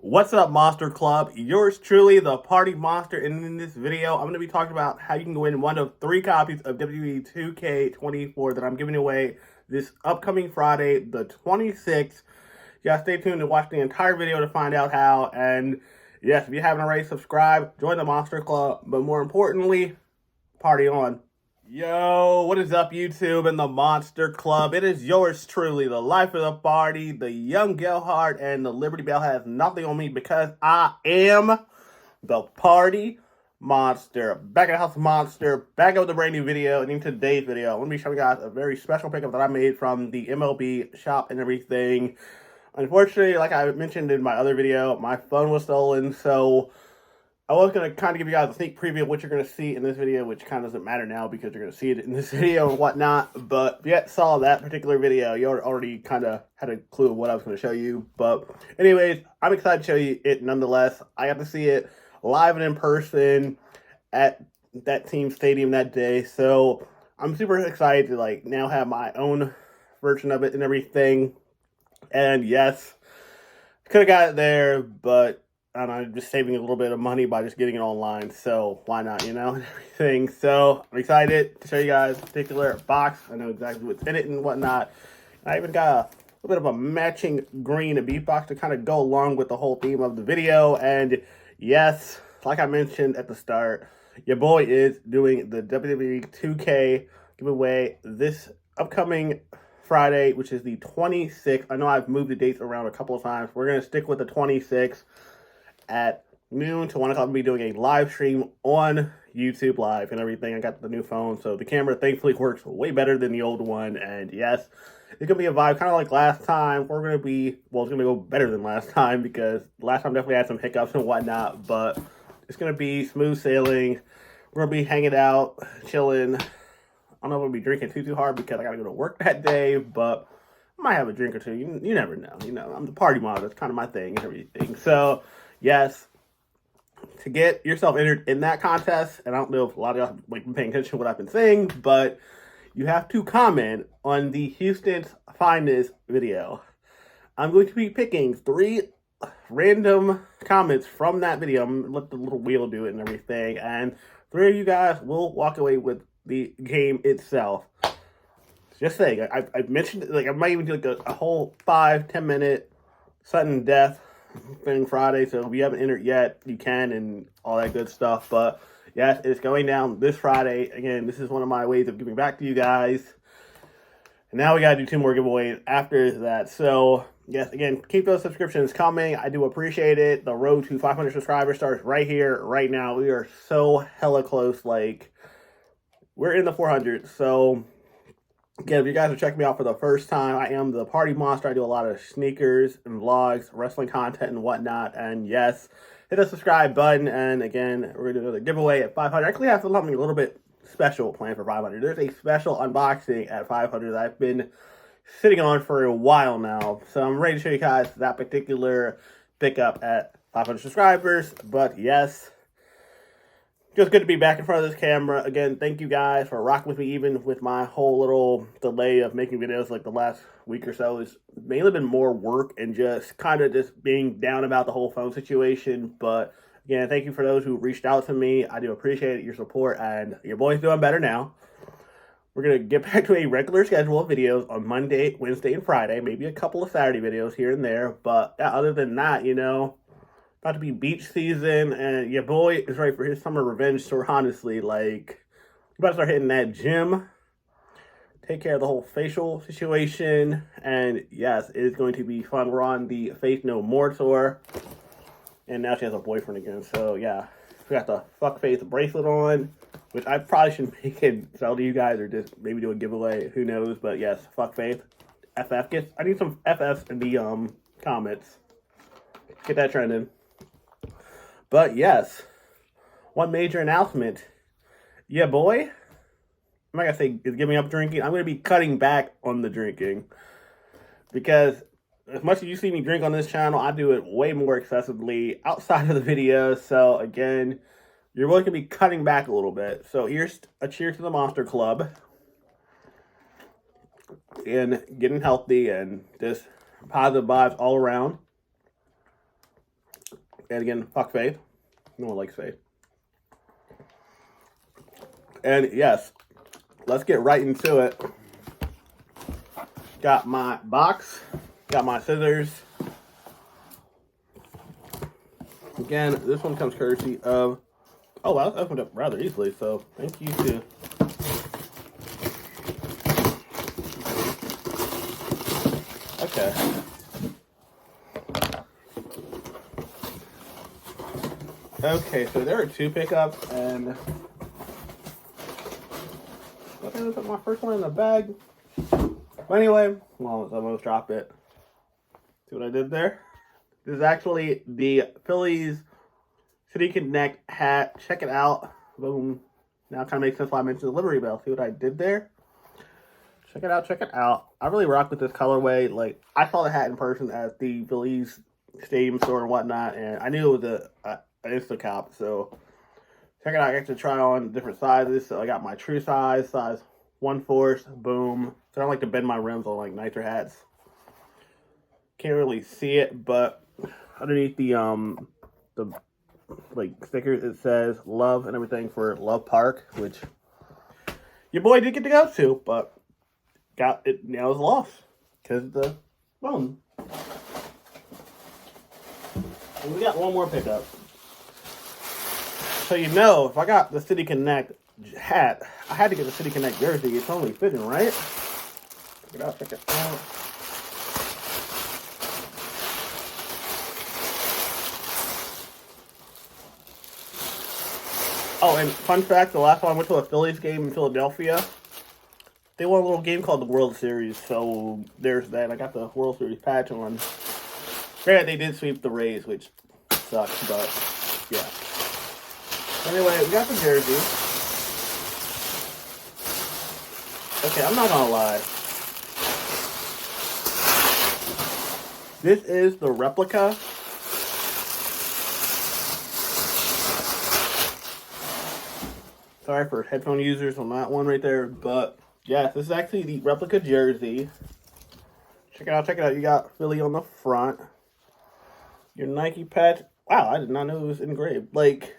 What's up, Monster Club? Yours truly, the Party Monster, and in this video, I'm going to be talking about how you can win one of 3 copies of WWE 2K24 that I'm giving away this upcoming Friday, the 26th. You gotta stay tuned and watch the entire video to find out how. And yes, if you haven't already, subscribe, join the Monster Club, but more importantly, party on. Yo, what is up, YouTube and the Monster Club? It is yours truly, the life of the party, the young Gelhard, and the Liberty Bell has nothing on me because I am the Party Monster. Back at the House Monster, back up with a brand new video. And in today's video, I'm going to be showing you guys a very special pickup that I made from the MLB shop and everything. Unfortunately, like I mentioned in my other video, my phone was stolen, so I was going to kind of give you guys a sneak preview of what you're going to see in this video, which kind of doesn't matter now because you're going to see it in this video and whatnot. But if you saw that particular video, you already kind of had a clue of what I was going to show you. But anyways, I'm excited to show you it nonetheless. I got to see it live and in person at that team stadium that day. So I'm super excited to now have my own version of it and everything. And yes, could have got it there, but I'm just saving a little bit of money by just getting it online, so why not, and everything. So I'm excited to show you guys a particular box. I know exactly what's in it and whatnot. I even got a little bit of a matching green beef box to kind of go along with the whole theme of the video. And yes, like I mentioned at the start, your boy is doing the WWE 2K giveaway this upcoming Friday, which is the 26th. I know I've moved the dates around a couple of times. We're going to stick with the 26th. At noon to 1 o'clock, I'll be doing a live stream on YouTube Live and everything. I got the new phone, so the camera thankfully works way better than the old one. And yes, it's going to be a vibe, kind of like last time. We're going to be, well, it's going to go better than last time because last time definitely had some hiccups and whatnot. But it's going to be smooth sailing. We're going to be hanging out, chilling. I don't know if I'll be drinking too hard because I got to go to work that day, but I might have a drink or two. You never know. I'm the party model. That's kind of my thing and everything. So yes, to get yourself entered in that contest, and I don't know if a lot of y'all have been paying attention to what I've been saying, but you have to comment on the Houston's Finest video. I'm going to be picking 3 random comments from that video. I'm going to let the little wheel do it and everything, and 3 of you guys will walk away with the game itself. Just saying, I've mentioned, I might even do a whole 5-10 minute sudden death thing Friday, so if you haven't entered yet, you can, and all that good stuff. But yes, it's going down this Friday. Again, this is one of my ways of giving back to you guys. And now we gotta do 2 more giveaways after that. So yes, again, keep those subscriptions coming. I do appreciate it. The road to 500 subscribers starts right here, right now. We are so hella close. We're in the 400. So again, if you guys are checking me out for the first time, I am the Party Monster. I do a lot of sneakers and vlogs, wrestling content and whatnot. And yes, hit the subscribe button. And again, we're going to do another giveaway at 500. I actually have something a little bit special planned for 500. There's a special unboxing at 500 that I've been sitting on for a while now. So I'm ready to show you guys that particular pickup at 500 subscribers. But yes, just good to be back in front of this camera. Again, thank you guys for rocking with me, even with my whole little delay of making videos the last week or so. It's mainly been more work and just kind of just being down about the whole phone situation. But again, thank you for those who reached out to me. I do appreciate your support, and your boy's doing better now. We're going to get back to a regular schedule of videos on Monday, Wednesday, and Friday. Maybe a couple of Saturday videos here and there. But yeah, other than that, about to be beach season, and your boy is ready for his summer revenge tour, honestly. You about to start hitting that gym, take care of the whole facial situation, and yes, it is going to be fun. We're on the Faith No More tour, and now she has a boyfriend again, so yeah. We got the Fuck Faith bracelet on, which I probably should make and sell to you guys, or just maybe do a giveaway, who knows, but yes, Fuck Faith. FF gets, I need some FFs in the comments. Get that trending. But yes, one major announcement. Yeah, boy, I'm not going to say is giving up drinking. I'm going to be cutting back on the drinking. Because as much as you see me drink on this channel, I do it way more excessively outside of the video. So again, you're really going to be cutting back a little bit. So here's a cheers to the Monster Club. And getting healthy and just positive vibes all around. And again, fuck Faith. No one likes Faith. And yes, let's get right into it. Got my box. Got my scissors. Again, this one comes courtesy of... Oh, wow, that opened up rather easily, so thank you to... Okay. Okay, so there are 2 pickups, and... I think I put my first one in the bag. But anyway, well, I almost dropped it. See what I did there? This is actually the Phillies City Connect hat. Check it out. Boom. Now it kind of makes sense why I mentioned the livery bell. See what I did there? Check it out. Check it out. I really rock with this colorway. Like, I saw the hat in person at the Phillies Stadium store and whatnot, and I knew it was an Instacop. So check it out. I got to try on different sizes. So I got my true size 1/4. Boom. So I don't like to bend my rims on like nicer hats. Can't really see it, but underneath the like stickers it says love and everything for Love Park, which your boy did get to go to, but got it now is lost because of the phone. And we got one more pickup. So if I got the City Connect hat, I had to get the City Connect jersey. It's only fitting, right? Check it out. Check it out. Oh, and fun fact, the last time I went to a Phillies game in Philadelphia, they won a little game called the World Series, so there's that. I got the World Series patch on. Granted, they did sweep the Rays, which sucks, but yeah. Anyway, we got the jersey. Okay, I'm not gonna lie. This is the replica. Sorry for headphone users on that one right there, but yes, this is actually the replica jersey. Check it out, check it out. You got Philly on the front. Your Nike patch. Wow, I did not know it was engraved. Like,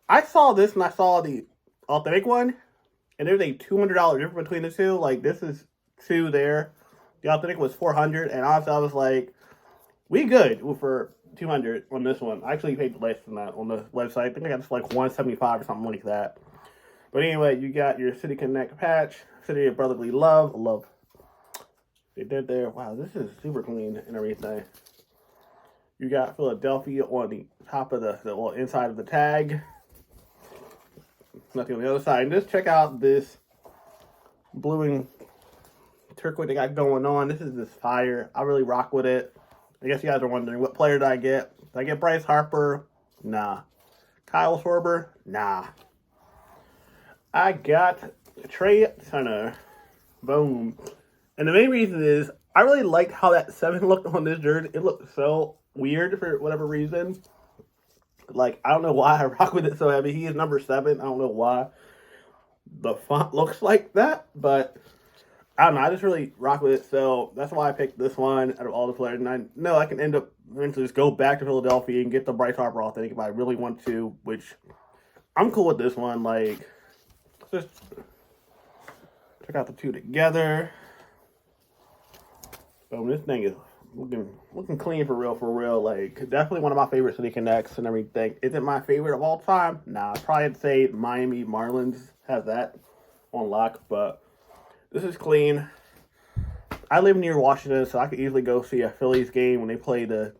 I saw this and I saw the authentic one, and there's a $200 difference between the two. Like, this is $2 there. The authentic was $400, and honestly, I was like, we good for $200 on this one. I actually paid less than that on the website. I think I got this like $175 or something like that. But anyway, you got your City Connect patch, City of Brotherly Love. Love. They did there. Wow, this is super clean and everything. You got Philadelphia on the top of the inside of the tag. Nothing on the other side. And just check out this blue and turquoise they got going on. This is just fire. I really rock with it. I guess you guys are wondering, what player did I get? Did I get Bryce Harper? Nah. Kyle Schwarber? Nah. I got Trey Turner. Boom. And the main reason is, I really liked how that 7 looked on this jersey. It looked so weird for whatever reason. Like, I don't know why I rock with it so heavy. He is number 7. I don't know why the font looks like that, but I don't know. I just really rock with it, so that's why I picked this one out of all the players. And I know I can end up eventually just go back to Philadelphia and get the Bryce Harper authentic if I really want to, which I'm cool with this one. Like, just check out the two together. Boom, this thing is looking clean for real. Like, definitely one of my favorite City Connects and everything. Is it my favorite of all time? Nah, I'd probably say Miami Marlins has that on lock, but this is clean. I live near Washington, so I could easily go see a Phillies game when they play the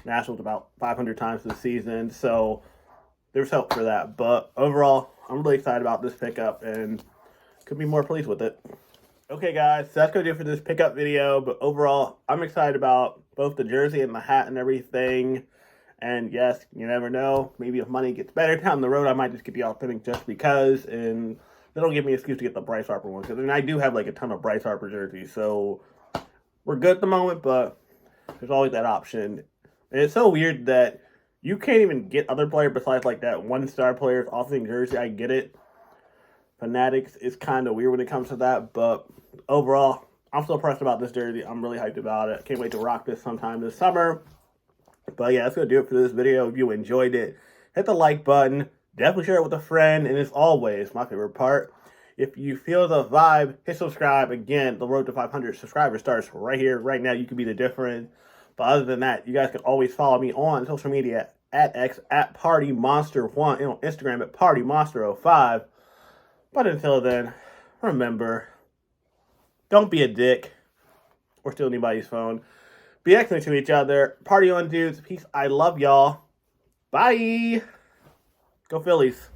Nationals about 500 times this season. So there's hope for that. But overall, I'm really excited about this pickup and could be more pleased with it. Okay, guys, so that's going to do it for this pickup video. But overall, I'm excited about both the jersey and the hat and everything. And yes, you never know. Maybe if money gets better down the road, I might just get the authentic just because. And that'll give me an excuse to get the Bryce Harper one. Because I do have like a ton of Bryce Harper jerseys. So we're good at the moment, but there's always that option. And it's so weird that you can't even get other players besides like that one-star player's authentic jersey. I get it. Fanatics is kind of weird when it comes to that. But overall, I'm still impressed about this jersey. I'm really hyped about it. Can't wait to rock this sometime this summer. But yeah, that's going to do it for this video. If you enjoyed it, hit the like button. Definitely share it with a friend. And as always, my favorite part, if you feel the vibe, hit subscribe. Again, the road to 500 subscribers starts right here, right now. You can be the difference. But other than that, you guys can always follow me on social media at X, at PartyMonster1, and on Instagram at PartyMonster05. But until then, remember, don't be a dick or steal anybody's phone. Be excellent to each other. Party on, dudes. Peace. I love y'all. Bye. Go Phillies.